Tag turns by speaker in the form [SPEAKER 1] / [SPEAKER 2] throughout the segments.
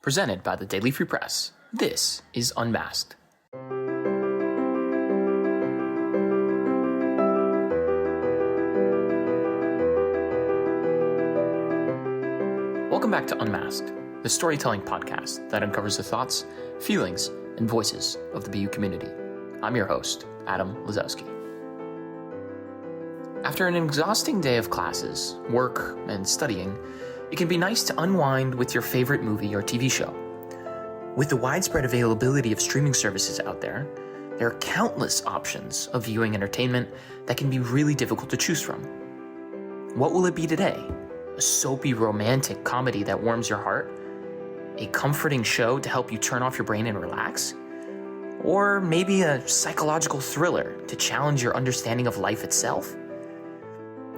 [SPEAKER 1] Presented by the Daily Free Press, this is Unmasked. Welcome back to Unmasked, the storytelling podcast that uncovers the thoughts, feelings, and voices of the BU community. I'm your host, Adam Lazowski. After an exhausting day of classes, work, and studying, it can be nice to unwind with your favorite movie or TV show. With the widespread availability of streaming services out there are countless options of viewing entertainment that can be really difficult to choose from. What will it be today? A soapy romantic comedy that warms your heart? A comforting show to help you turn off your brain and relax? Or maybe a psychological thriller to challenge your understanding of life itself?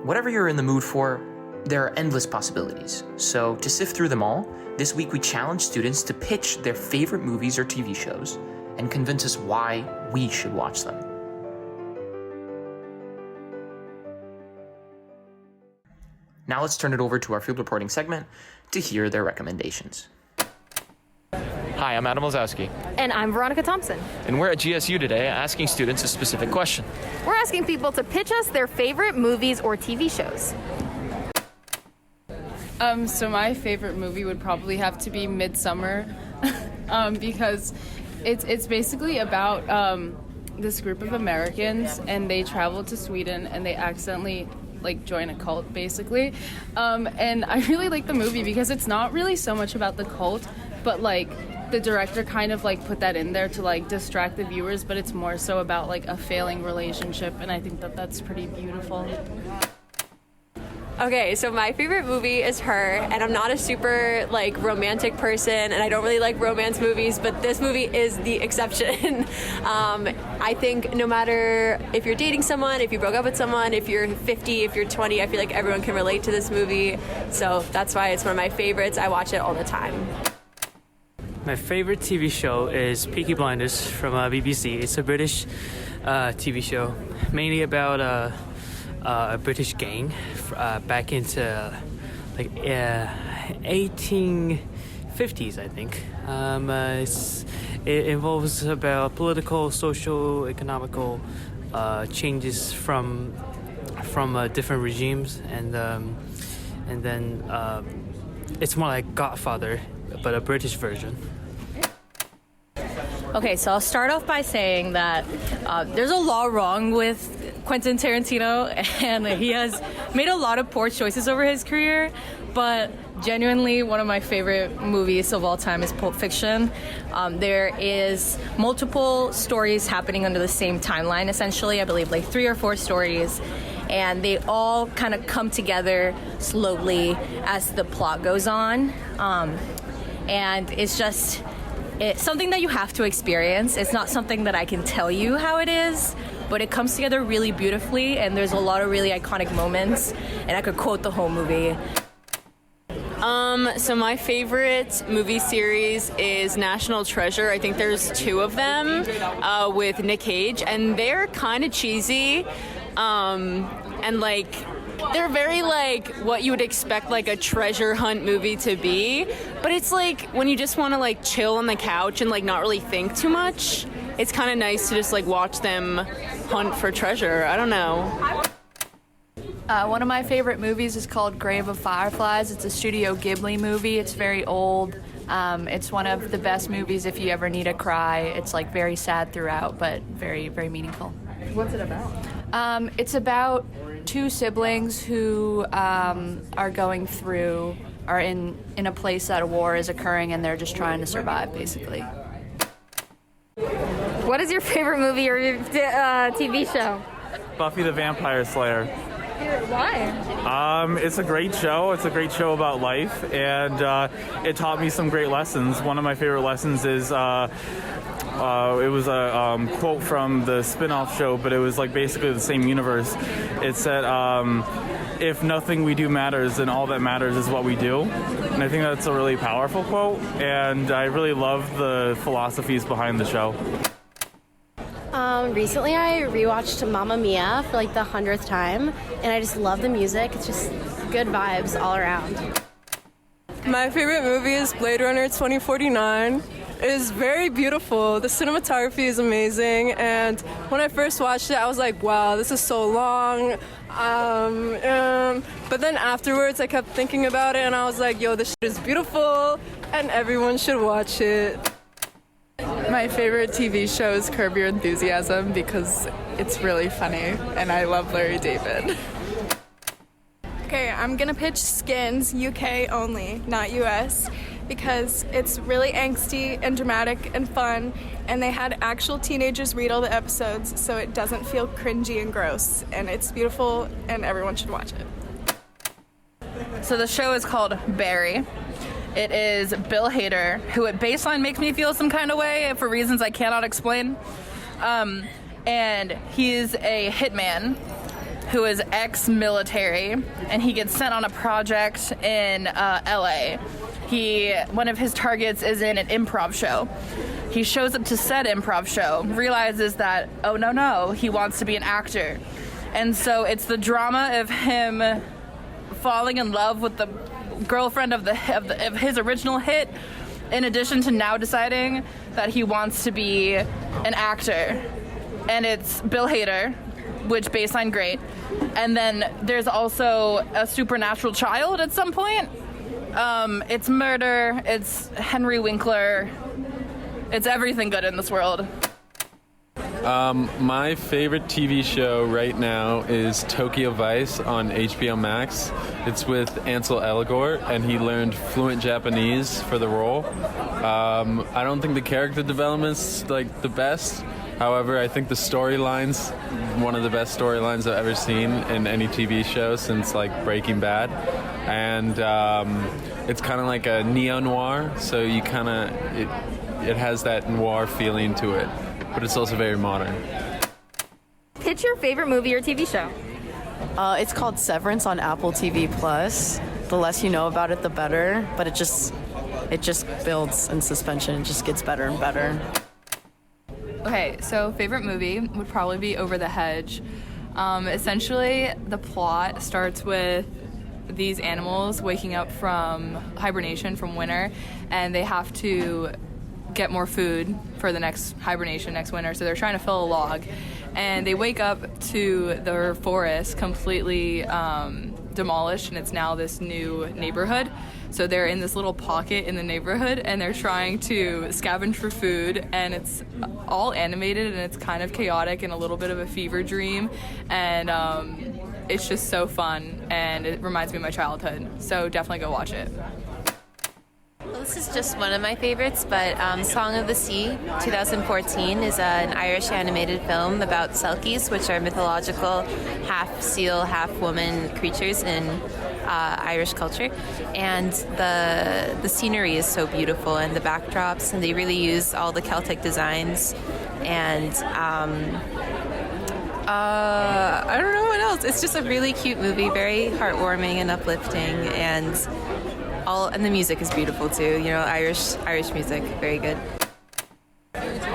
[SPEAKER 1] Whatever you're in the mood for, there are endless possibilities. So to sift through them all, this week we challenge students to pitch their favorite movies or TV shows and convince us why we should watch them. Now let's turn it over to our field reporting segment to hear their recommendations. Hi, I'm Adam Lazowski.
[SPEAKER 2] And I'm Veronica Thompson.
[SPEAKER 1] And we're at GSU today asking students a specific question.
[SPEAKER 2] We're asking people to pitch us their favorite movies or TV shows.
[SPEAKER 3] So my favorite movie would probably have to be Midsummer because it's basically about this group of Americans, and they travel to Sweden and they accidentally join a cult basically. And I really like the movie because it's not really so much about the cult, but the director kind of put that in there to distract the viewers, but it's more so about a failing relationship, and I think that that's pretty beautiful.
[SPEAKER 4] Okay, so my favorite movie is Her, and I'm not a super romantic person, and I don't really like romance movies, but this movie is the exception. I think no matter if you're dating someone, if you broke up with someone, if you're 50, if you're 20, I feel like everyone can relate to this movie, so that's why it's one of my favorites. I watch it all the time.
[SPEAKER 5] My favorite TV show is Peaky Blinders from BBC. It's a British TV show, mainly about a British gang back into 1850s, I think. It involves about political, social, economical changes from different regimes, and then it's more like Godfather, but a British version.
[SPEAKER 6] Okay, so I'll start off by saying that there's a lot wrong with Quentin Tarantino, and he has made a lot of poor choices over his career, but genuinely one of my favorite movies of all time is Pulp Fiction. There is multiple stories happening under the same timeline, essentially. I believe 3 or 4 stories, and they all kind of come together slowly as the plot goes on. And it's something that you have to experience. It's not something that I can tell you how it is, but it comes together really beautifully, and there's a lot of really iconic moments, and I could quote the whole movie.
[SPEAKER 4] So my favorite movie series is National Treasure. I think there's 2 of them with Nick Cage, and they're kind of cheesy, and they're very what you would expect a treasure hunt movie to be, but it's when you just want to chill on the couch and not really think too much, it's kind of nice to just watch them hunt for treasure. I don't know.
[SPEAKER 3] One of my favorite movies is called Grave of Fireflies. It's a Studio Ghibli movie. It's very old. It's one of the best movies if you ever need a cry. It's very sad throughout, but very, very meaningful.
[SPEAKER 2] What's it about?
[SPEAKER 3] It's about 2 siblings who are in a place that a war is occurring, and they're just trying to survive, basically.
[SPEAKER 2] What is your favorite movie or TV show?
[SPEAKER 7] Buffy the Vampire Slayer.
[SPEAKER 2] Why?
[SPEAKER 7] It's a great show. It's a great show about life, and it taught me some great lessons. One of my favorite lessons is it was a quote from the spin-off show, but it was basically the same universe. It said, if nothing we do matters, then all that matters is what we do. And I think that's a really powerful quote, and I really love the philosophies behind the show.
[SPEAKER 8] Recently I rewatched Mamma Mia for the 100th time, and I just love the music. It's just good vibes all around.
[SPEAKER 9] My favorite movie is Blade Runner 2049. It is very beautiful. The cinematography is amazing, and when I first watched it, I was like, wow, this is so long. But then afterwards, I kept thinking about it, and I was like, yo, this shit is beautiful, and everyone should watch it.
[SPEAKER 3] My favorite TV show is Curb Your Enthusiasm because it's really funny, and I love Larry David.
[SPEAKER 10] Okay, I'm gonna pitch Skins, UK only, not US, because it's really angsty and dramatic and fun, and they had actual teenagers read all the episodes, so it doesn't feel cringy and gross, and it's beautiful, and everyone should watch it.
[SPEAKER 11] So the show is called Barry. It is Bill Hader, who at baseline makes me feel some kind of way for reasons I cannot explain. And he's a hitman who is ex-military, and he gets sent on a project in LA. One of his targets is in an improv show. He shows up to said improv show, realizes that, oh no, he wants to be an actor. And so it's the drama of him falling in love with the girlfriend of his original hit, in addition to now deciding that he wants to be an actor. And it's Bill Hader, which baseline great. And then there's also a supernatural child at some point. It's murder, it's Henry Winkler, it's everything good in this world.
[SPEAKER 12] My favorite TV show right now is Tokyo Vice on HBO Max. It's with Ansel Elgort, and he learned fluent Japanese for the role. I don't think the character development's like the best. However, I think the storyline's one of the best storylines I've ever seen in any TV show since like Breaking Bad. And it's kind of like a neo-noir, so you kind of, it has that noir feeling to it, but it's also very modern.
[SPEAKER 2] Pitch your favorite movie or TV show.
[SPEAKER 13] It's called Severance on Apple TV Plus. The less you know about it, the better, but it just builds in suspension. It just gets better and better.
[SPEAKER 3] Okay, so favorite movie would probably be Over the Hedge. Essentially, the plot starts with these animals waking up from hibernation from winter, and they have to get more food for the next hibernation next winter, so they're trying to fill a log. And they wake up to their forest completely demolished, and it's now this new neighborhood. So they're in this little pocket in the neighborhood, and they're trying to scavenge for food, and it's all animated, and it's kind of chaotic and a little bit of a fever dream, and it's just so fun, and it reminds me of my childhood. So definitely go watch it.
[SPEAKER 14] Well, this is just one of my favorites, but Song of the Sea 2014 is an Irish animated film about selkies, which are mythological half seal, half woman creatures in Irish culture. And the scenery is so beautiful, and the backdrops, and they really use all the Celtic designs. And I don't know what else. It's just a really cute movie, very heartwarming and uplifting, and the music is beautiful too. You know, Irish music, very good.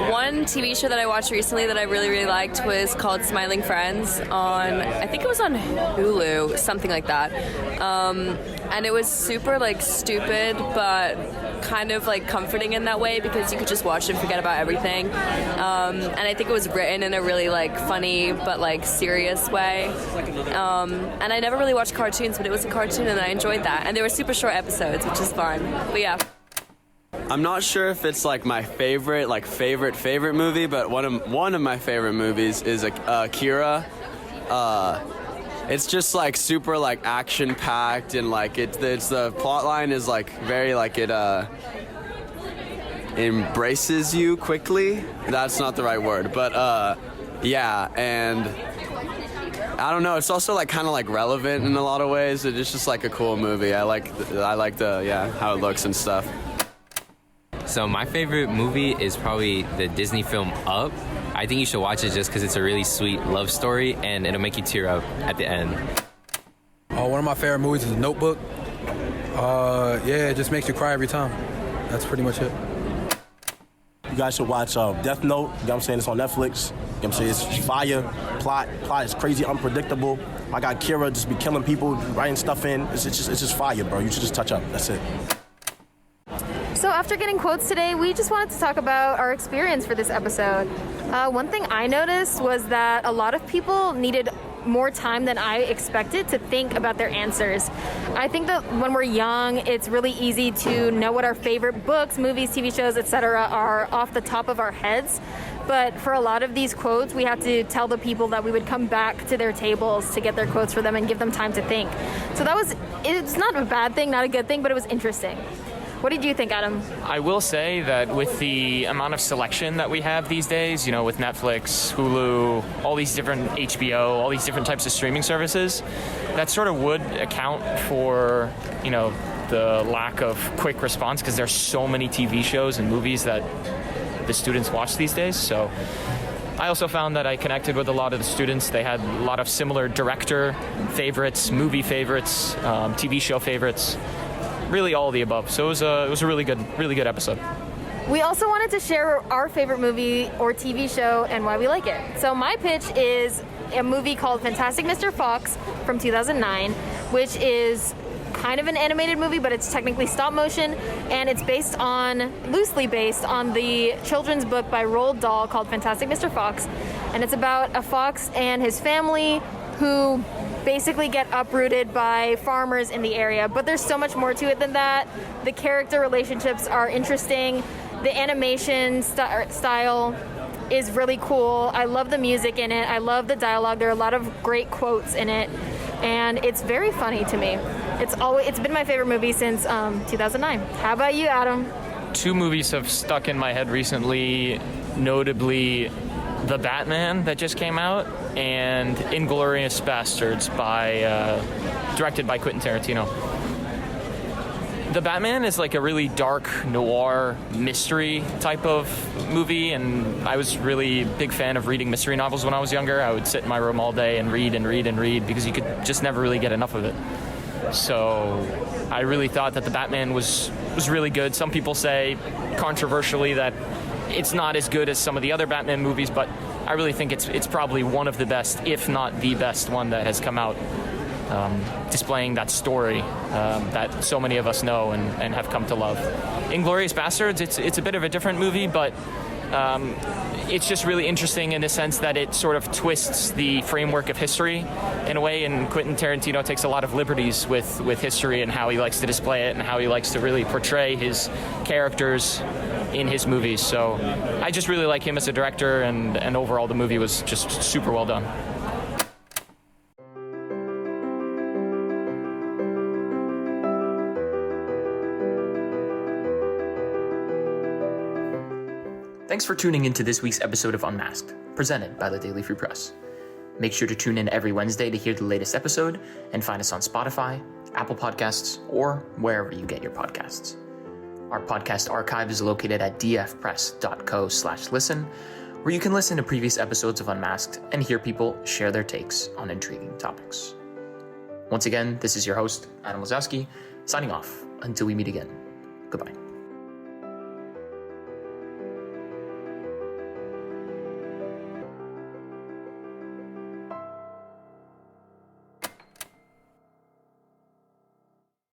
[SPEAKER 15] One TV show that I watched recently that I really, really liked was called Smiling Friends on, I think it was on Hulu, something like that. And it was super, like, stupid, but kind of, like, comforting in that way because you could just watch it and forget about everything. And I think it was written in a really, like, funny but, like, serious way. And I never really watched cartoons, but it was a cartoon and I enjoyed that. And they were super short episodes, which is fun. But, yeah.
[SPEAKER 16] I'm not sure if it's like my favorite movie, but one of my favorite movies is Akira. It's just like super like action packed, and like it's the plot line is like very like it embraces you quickly. That's not the right word, but yeah, and I don't know. It's also like kind of like relevant in a lot of ways. It's just like a cool movie. I like how it looks and stuff.
[SPEAKER 17] So my favorite movie is probably the Disney film Up. I think you should watch it just because it's a really sweet love story and it'll make you tear up at the end.
[SPEAKER 18] One of my favorite movies is The Notebook. It just makes you cry every time. That's pretty much it.
[SPEAKER 19] You guys should watch Death Note. You know what I'm saying? It's on Netflix. You know what I'm saying? It's fire. Plot is crazy, unpredictable. My guy Kira just be killing people, writing stuff in. It's just fire, bro. You should just touch up. That's it.
[SPEAKER 2] So after getting quotes today, we just wanted to talk about our experience for this episode. One thing I noticed was that a lot of people needed more time than I expected to think about their answers. I think that when we're young, it's really easy to know what our favorite books, movies, TV shows, etc. are off the top of our heads. But for a lot of these quotes, we had to tell the people that we would come back to their tables to get their quotes for them and give them time to think. So it's not a bad thing, not a good thing, but it was interesting. What did you think, Adam?
[SPEAKER 1] I will say that with the amount of selection that we have these days, with Netflix, Hulu, all these different HBO, all these different types of streaming services, that sort of would account for, the lack of quick response because there's so many TV shows and movies that the students watch these days. So I also found that I connected with a lot of the students. They had a lot of similar director favorites, movie favorites, TV show favorites. Really all of the above. So it was a really good episode.
[SPEAKER 2] We also wanted to share our favorite movie or TV show and why we like it. So my pitch is a movie called Fantastic Mr. Fox from 2009, which is kind of an animated movie, but it's technically stop motion, and it's loosely based on the children's book by Roald Dahl called Fantastic Mr. Fox. And it's about a fox and his family who basically get uprooted by farmers in the area, but there's so much more to it than that. The character relationships are interesting. The animation style is really cool. I love the music in it. I love the dialogue. There are a lot of great quotes in it, and it's very funny to me. It's been my favorite movie since 2009. How about you, Adam?
[SPEAKER 1] 2 movies have stuck in my head recently, notably The Batman that just came out, and Inglourious Bastards directed by Quentin Tarantino. The Batman is like a really dark noir mystery type of movie, and I was really a big fan of reading mystery novels when I was younger. I would sit in my room all day and read because you could just never really get enough of it. So I really thought that The Batman was really good. Some people say controversially that it's not as good as some of the other Batman movies, but I really think it's probably one of the best, if not the best one that has come out, displaying that story that so many of us know and have come to love. Inglourious Bastards, it's a bit of a different movie, but it's just really interesting in the sense that it sort of twists the framework of history in a way, and Quentin Tarantino takes a lot of liberties with history and how he likes to display it and how he likes to really portray his characters in his movies. So I just really like him as a director, and overall the movie was just super well done. Thanks for tuning into this week's episode of Unmasked, presented by the Daily Free Press. Make sure to tune in every Wednesday to hear the latest episode, and find us on Spotify, Apple Podcasts, or wherever you get your podcasts. Our podcast archive is located at dfpress.co/listen, where you can listen to previous episodes of Unmasked and hear people share their takes on intriguing topics. Once again, this is your host, Adam Lazowski, signing off until we meet again. Goodbye.